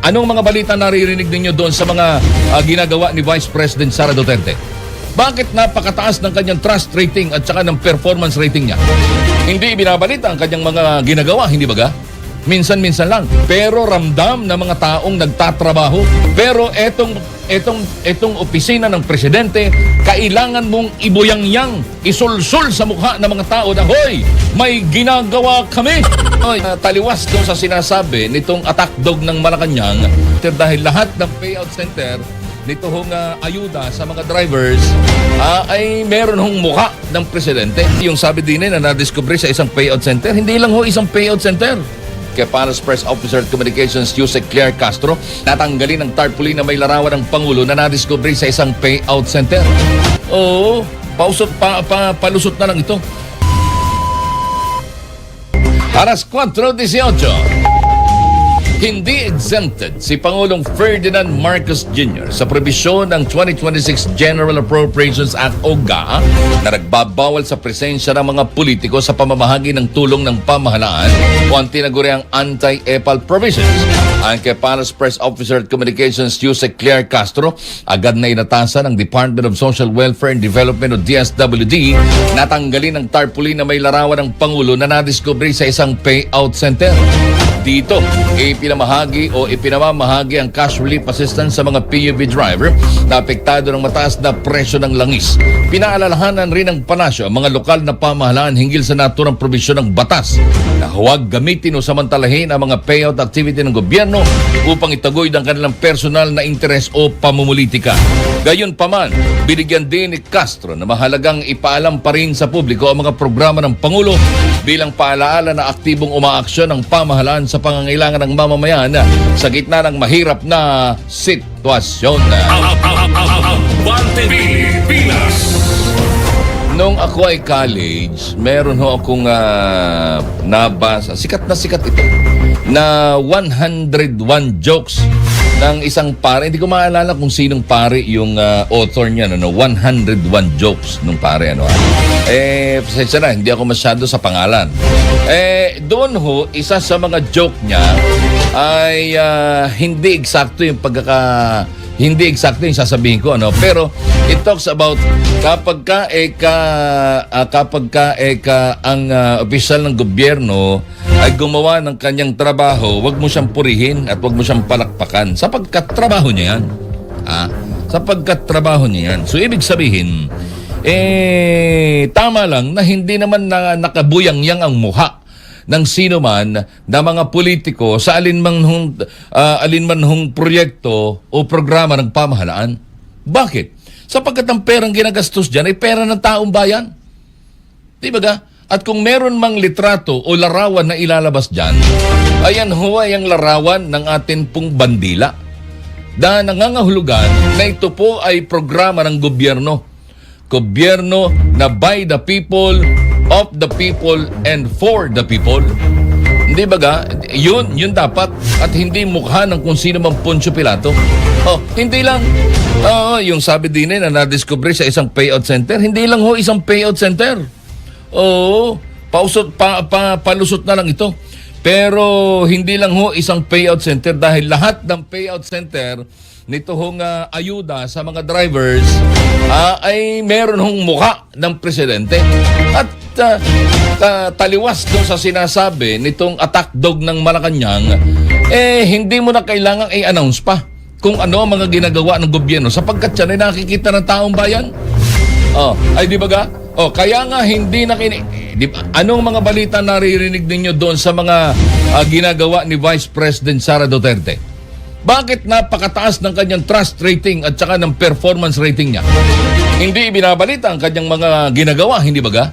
Anong mga balita naririnig ninyo doon sa mga ginagawa ni Vice President Sara Duterte? Bakit napakataas ng kanyang trust rating at saka ng performance rating niya? Hindi ibinabalita ang kanyang mga ginagawa, hindi ba ga? Minsan-minsan lang. Pero ramdam na mga taong nagtatrabaho. Pero etong opisina ng presidente, kailangan mong ibuyangyang, isulsul sa mukha ng mga tao na, hoy, may ginagawa kami. Taliwas doon sa sinasabi nitong attack dog ng Malacanang dahil lahat ng payout center nito hong ayuda sa mga drivers ay meron hong mukha ng presidente. Yung sabi din na nadiscover sa isang payout center, hindi lang ho isang payout center. Kay Palace Press Officer at Communications Yusek Claire Castro, natanggalin ang tarpaulin na may larawan ng Pangulo na nadiscover sa isang payout center. Oo, palusot na lang ito. Alas 4:18. Hindi exempted si Pangulong Ferdinand Marcos Jr. sa probisyon ng 2026 General Appropriations Act o GAA na nagbabawal sa presensya ng mga politiko sa pamamahagi ng tulong ng pamahalaan o ang tinaguriang anti-EPAL provisions. Ayon kay Palace Press Officer at Communications Yusek Claire Castro, agad na inatasan ng Department of Social Welfare and Development o DSWD na tanggalin ang tarpaulin na may larawan ng Pangulo na nadiscover sa isang payout center. Dito, ipinamahagi o ipinamamahagi ang cash relief assistance sa mga PUV driver na apektado ng mataas na presyo ng langis. Pinaalalahanan rin ng palasyo ang mga lokal na pamahalaan hinggil sa naturang probisyon ng batas na huwag gamitin o samantalahin ang mga payout activity ng gobyerno upang itagoy ang kanilang personal na interes o pamumulitika. Gayunpaman, binigyan din ni Castro na mahalagang ipaalam pa rin sa publiko ang mga programa ng Pangulo bilang paalaala na aktibong umaaksyon ng pamahalaan sa pangangailangan ng mamamayan sa gitna ng mahirap na sitwasyon. Nung ako ay college, meron ho akong nabasa, sikat ito, na 101 jokes ng isang pare. Hindi ko maalala kung sinong pare yung author niya, 101 jokes nung pare. Pasensya na, hindi ako masyado sa pangalan. Doon ho, isa sa mga joke niya ay hindi eksakto yung hindi eksakto yung sasabihin ko, pero it talks about kapag ang opisyal ng gobyerno ay gumawa ng kanyang trabaho, wag mo siyang purihin at wag mo siyang palakpakan sapagkat trabaho niya yan. Sapagkat trabaho niya yan. So ibig sabihin, tama lang na hindi naman nakabuyangyang ang mukha ng sino man na mga politiko sa alinman hong proyekto o programa ng pamahalaan. Bakit? Sapagkat ang perang ginagastos dyan ay pera ng taong bayan. Di ba ga? At kung meron mang litrato o larawan na ilalabas dyan, ayan huwag ang larawan ng atin pong bandila na nangangahulugan na ito po ay programa ng gobyerno. Gobyerno na by the people, of the people, and for the people. Hindi ba ga? Yun dapat. At hindi mukha ng kung sino mang Poncio Pilato. Hindi lang. Yung sabi din na nadiscover sa isang payout center, hindi lang ho isang payout center. Palusot na lang ito. Pero hindi lang ho isang payout center dahil lahat ng payout center nito hong ayuda sa mga drivers ay meron hong mukha ng presidente. At taliwas doon sa sinasabi nitong attack dog ng Malacanang, hindi mo na kailangang i-announce pa kung ano ang mga ginagawa ng gobyerno sapagkat yan ay nakikita ng taong bayan. Ay di ba ga? Kaya nga hindi anong mga balita naririnig ninyo doon sa mga ginagawa ni Vice President Sara Duterte? Bakit napakataas ng kanyang trust rating at saka ng performance rating niya? Hindi ibinabalita ang kanyang mga ginagawa, hindi ba ga?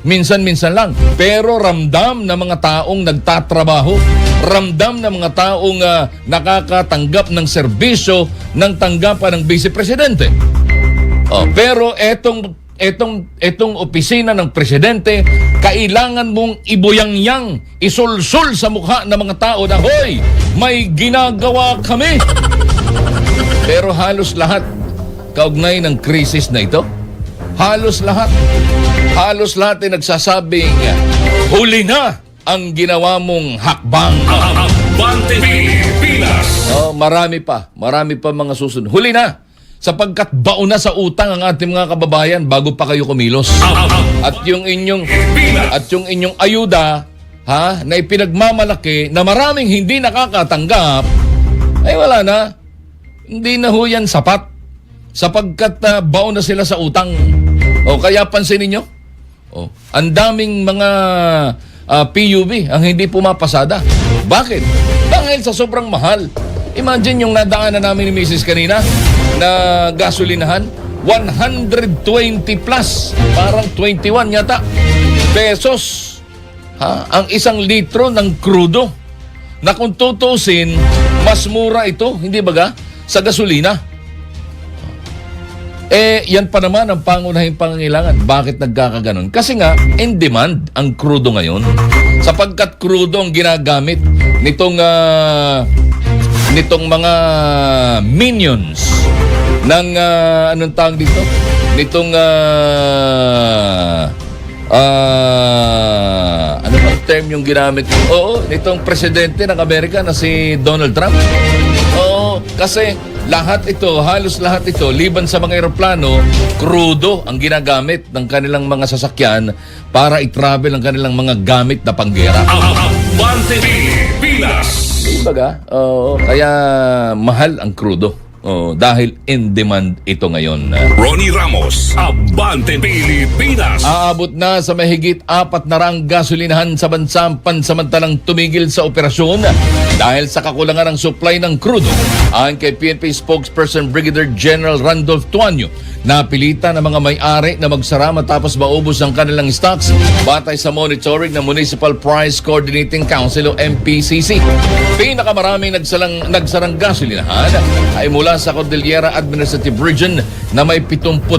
Minsan-minsan lang. Pero ramdam na mga taong nagtatrabaho, ramdam na mga taong nakakatanggap ng serbisyo ng tanggapan ng Vice Presidente. Pero etong opisina ng presidente, kailangan mong ibuyangyang, isulsul sa mukha ng mga tao na, hoy, may ginagawa kami. Pero halos lahat, kaugnay ng krisis na ito, halos lahat ay nagsasabing, huli na ang ginawa mong hakbang. marami pa mga susunod. Huli na, sapagkat baon na sa utang ang ating mga kababayan bago pa kayo kumilos. At yung inyong ayuda na ipinagmamalaki na maraming hindi nakakatanggap, ay wala na. Hindi na ho yan sapat. Sapagkat baon na sila sa utang. O kaya pansinin nyo, ang daming mga PUV ang hindi pumapasada. Bakit? Dahil sa sobrang mahal. Imagine yung nadaanan namin ni Mrs. kanina na gasolinahan, 120 plus, parang 21 yata pesos. Ang 1 litro ng crudo. Na kung tutusin, mas mura ito, hindi ba sa gasolina? Yan pa naman ang pangunahing pangangailangan. Bakit nagkakaganon? Kasi nga, in demand ang crudo ngayon. Sapagkat crudo ang ginagamit nitong mga minions ng anong tawag dito? Nitong ano ba term yung ginamit? Nitong presidente ng Amerika na si Donald Trump. Kasi halos lahat ito, liban sa mga eroplano, crudo ang ginagamit ng kanilang mga sasakyan para i-travel ang kanilang mga gamit na panggera. Diba? Kaya mahal ang crudo. Dahil in demand ito ngayon. Ronnie Ramos, Abante Pilipinas. Aabot na sa mahigit 400 gasolinahan sa bansa pansamantalang tumigil sa operasyon dahil sa kakulangan ng supply ng crudo. Ayon kay PNP spokesperson Brigadier General Randolph Tuanyo, napilitan ng mga may-ari na magsara matapos maubos ang kanilang stocks batay sa monitoring ng Municipal Price Coordinating Council o MPCC. Pinakamaraming nagsarang gasolinahan ay mula sa Cordillera Administrative Region na may 79,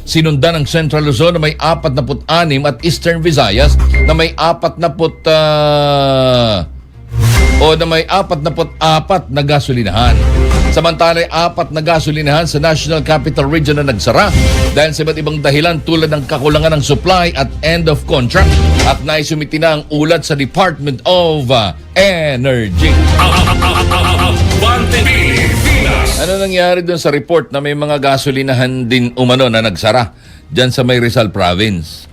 sinundan ng Central Luzon na may 46 at Eastern Visayas na may 44 na gasolinahan. Samantala, 4 na gasolinahan sa National Capital Region na nagsara dahil sa iba't ibang dahilan tulad ng kakulangan ng supply at end of contract at naisumiti na ang ulat sa Department of Energy. Ano nangyari dun sa report na may mga gasolinahan din umano na nagsara dyan sa may Rizal Province?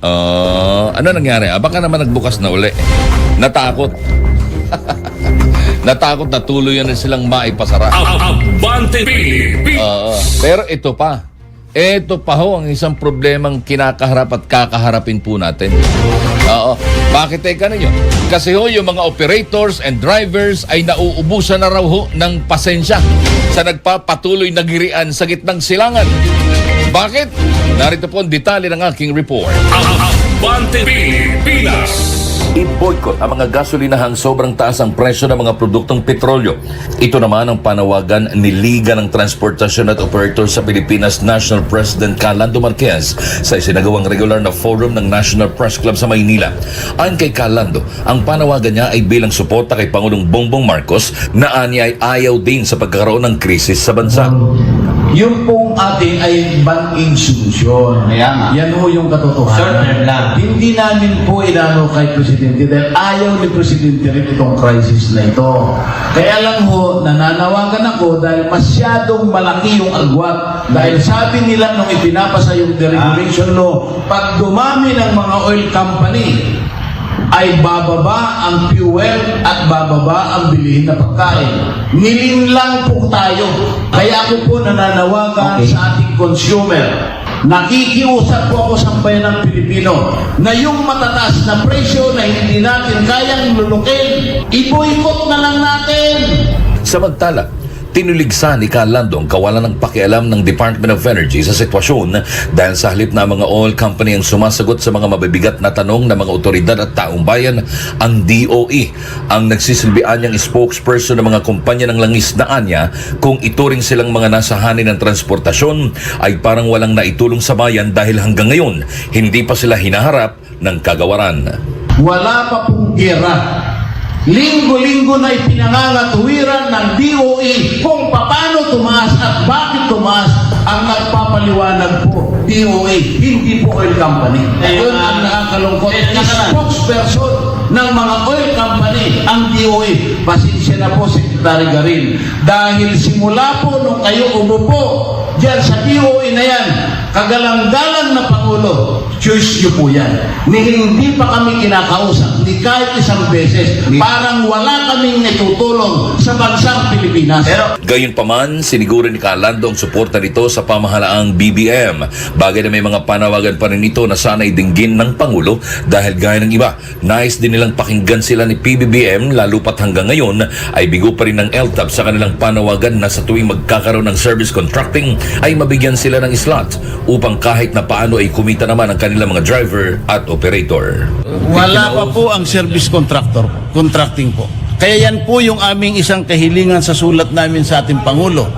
Ano nangyari? Baka naman nagbukas na uli. Natakot. Natakot na tuloy na silang maipasara. Pero ito pa. Ito pa ho ang isang problemang kinakaharap at kakaharapin po natin. Bakit teka ninyo? Kasi ho yung mga operators and drivers ay nauubusan na raw ho ng pasensya sa nagpapatuloy na girian sa gitnang silangan. Bakit? Narito po ang detalye ng aking report. I-boycott ang mga gasolinahang sobrang taas ang presyo ng mga produktong petrolyo. Ito naman ang panawagan ni Liga ng Transportasyon at Operators sa Pilipinas National President Calando Marquez sa isinagawang regular na forum ng National Press Club sa Maynila. Ayon kay Calando, ang panawagan niya ay bilang suporta kay Pangulong Bongbong Marcos na anya ay ayaw din sa pagkakaroon ng krisis sa bansa. Yung pong ating ay banking solution. Yan ho yung katotohanan. Hindi namin po inano kay Presidente dahil ayaw ni Presidente rin itong crisis na ito. Kaya lang ho, nananawagan ako dahil masyadong malaki yung agwat. Dahil sabi nila nung ipinapasa yung deregulation law, pag dumami ng mga oil company, ay bababa ang fuel at bababa ang bilihin na pagkain. Nilinlang po tayo. Kaya ako po nananawagan sa ating consumer. Nakikiusap po ako sa bayan ng Pilipino na yung matataas na presyo na hindi natin kayang lulukin, i-boycott na lang natin. Samantala, tinuligsa ni Calando ang kawalan ng pakialam ng Department of Energy sa sitwasyon dahil sa halip na mga oil company ang sumasagot sa mga mabibigat na tanong ng mga otoridad at taong bayan, ang DOE ang nagsisilbian niyang spokesperson ng mga kumpanya ng langis na anya kung ituring silang mga nasahanin ng transportasyon ay parang walang naitulong sa bayan dahil hanggang ngayon hindi pa sila hinaharap ng kagawaran. Wala pa pong gera. Linggo-linggo na ipinangangatuwiran ng DOE kung paano tumaas at bakit tumaas. Ang nagpapaliwanag po, DOE, hindi po oil company. Ayun ang nakakalungkot. Spokesperson ng mga oil company, ang DOE. Pasensya na po, Secretary Garin. Dahil simula po nung kayo umupo diyan sa DOE na yan, kagalang-galang na Pangulo, choice nyo po yan. Ni hindi pa kami kinakausap, ni kahit isang beses, parang wala kaming natutulong sa bansang Pilipinas. Gayunpaman, siniguro ni Calando ang suporta nito sa pamahalaang BBM. Bagay na may mga panawagan pa rin ito na sana'y dinggin ng Pangulo dahil gaya ng iba, nais din nilang pakinggan sila ni PBBM lalo pat hanggang ngayon ay bigo pa rin ng LTAP sa kanilang panawagan na sa tuwing magkakaroon ng service contracting ay mabigyan sila ng slot upang kahit na paano ay kumita naman ang kanilang mga driver at operator. Wala pa po ang service contracting po. Kaya yan po yung aming isang kahilingan sa sulat namin sa ating Pangulo.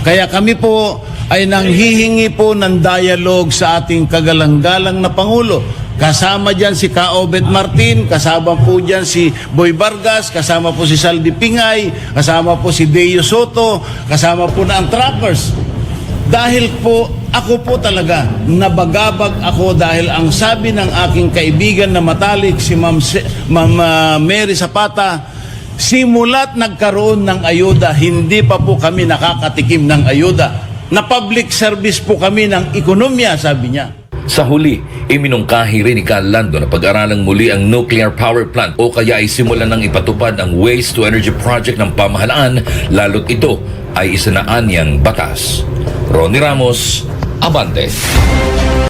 Kaya kami po ay nanghihingi po ng dialogue sa ating kagalang-galang na Pangulo. Kasama dyan si Ka-Obet Martin, kasama po dyan si Boy Vargas, kasama po si Saldi Pingay, kasama po si Deo Soto, kasama po na ang truckers. Dahil po, ako po talaga, nabagabag ako dahil ang sabi ng aking kaibigan na matalik, si Ma'am Mary Zapata, simula't nagkaroon ng ayuda, hindi pa po kami nakakatikim ng ayuda. Na public service po kami ng ekonomiya, sabi niya. Sa huli, iminungkahi rin ni Calando na pag-aralang muli ang nuclear power plant o kaya ay simulan ng ipatupad ang waste to energy project ng pamahalaan lalo't ito ay isanaanyang batas. Ronnie Ramos, Abante.